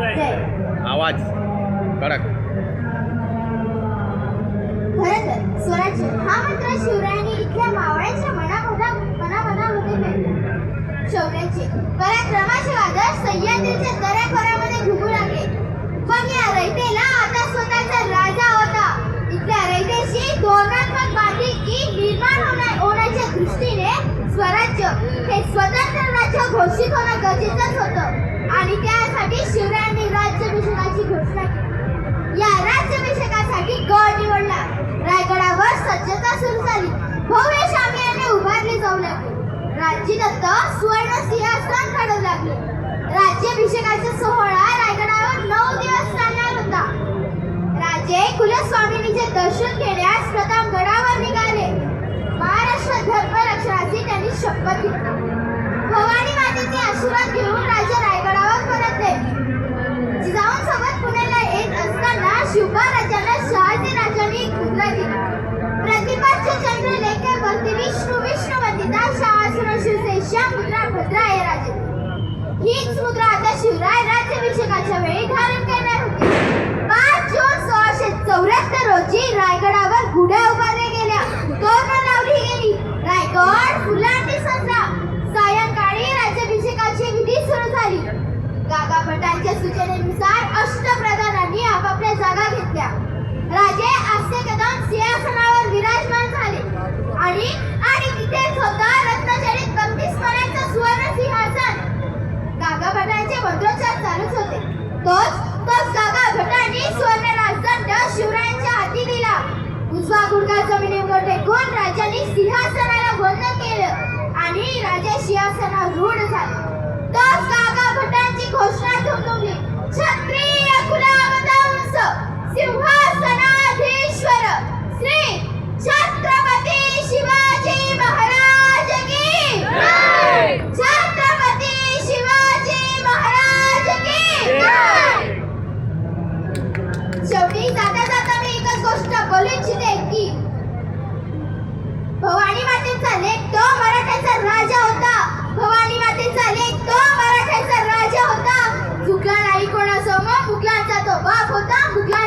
आवाज कडक. खरंतर स्वराज्य हा मंत्र शिवरायांनी इथल्या मावळ्यांच्या मनामध्ये पेरला. शौर्याचे पराक्रमाचे वादळ सह्याद्रीच्या दऱ्याखोऱ्यामध्ये घुमू लागले. पण या रयतेला आता स्वतःचा राजा होता. इथल्या रयतेशी धोरणात्मक बांधिलकी निर्माण होण्याच्या दृष्टीने स्वराज्य हे स्वतंत्र राज्य घोषित होणं गरजेचंच होतं. आणि त्यासाठी शिवरायांनी राज्याभिषेकाची घोषणा केली. या राज्याभिषेकासाठी गड निवडला. रायगडावर सज्जता सुरू झाली. भव्य शामियाने उभारली जाऊ लागली. राज्यदत्त सुवर्ण सिंहासन काढू लागले. राज्याभिषेकाचा सोहळा रायगडावर 9 दिवस चालणार होता. राजे कुलस्वामिनीचे दर्शन घेण्यास प्रथम गडावर निघाले. महाराष्ट्र धर्मरक्षणाची त्यांनी शपथ घेतली. भवानी मातेचे आशीर्वाद घेऊन राजे रायगडावर परतले. जिजाऊंसोबत पुण्याला येत असताना शिवबा राजांना शहाजी राजांनी एक मुद्रा दिली. प्रतिपाच्य चंद्रलेखेवरती विष्णू विष्णू वंदिता शासुर शिवसेशा मुद्रा भद्राय राजे. हीच मुद्रा आता शिवराय राज्याभिषेकाच्या वेळी धारण करणार होते. 5 जून 1674 रोजी रायगडावर गुढ्या उभारल्या गेल्या. तोरणं लावली गेली. रायगड फुलांनी सजला. सायंकाळी राज्याभिषेकाची विधी सुरू झाली. गागाभटांच्या सूचनेनुसार अष्टप्रधानांनी आपापल्या जागा घेतल्या. राजे आस्ते कदम सिंहासनावर विराजमान झाले. आणि तिथेच होता रत्नजडित 32 माळ्यांचं सुवर्ण सिंहासन. गागाभटांचे मंत्रोच्चार चालूच होते. तोच गागाभटांनी सुवर्ण राजदंड शिवरायांच्या हाती दिला. उजवा गुडघा जमिनीवर टेकून राजांनी सिंहासनाला वंदन केलं आणि राजा सिंहासनावर रूढ झाले. तोच गागाभटांची घोषणा ठोकवली. क्षत्रिय कुलावतंस सिंहासनाधीश्वर श्री छत्रपती शिवाजी महाराज की जय. छत्रपती शिवाजी महाराज की जय. शेवटी जाता जाता मी एकच गोष्ट बोलू इच्छिते की भवानी मातेचा लेक तो मराठ्याचा राजा होता. भवानी मातेचा लेक तो मराठ्याचा राजा होता. मुघला नाही कोणासमोर मुघलांचा तो बाप होता. मुघला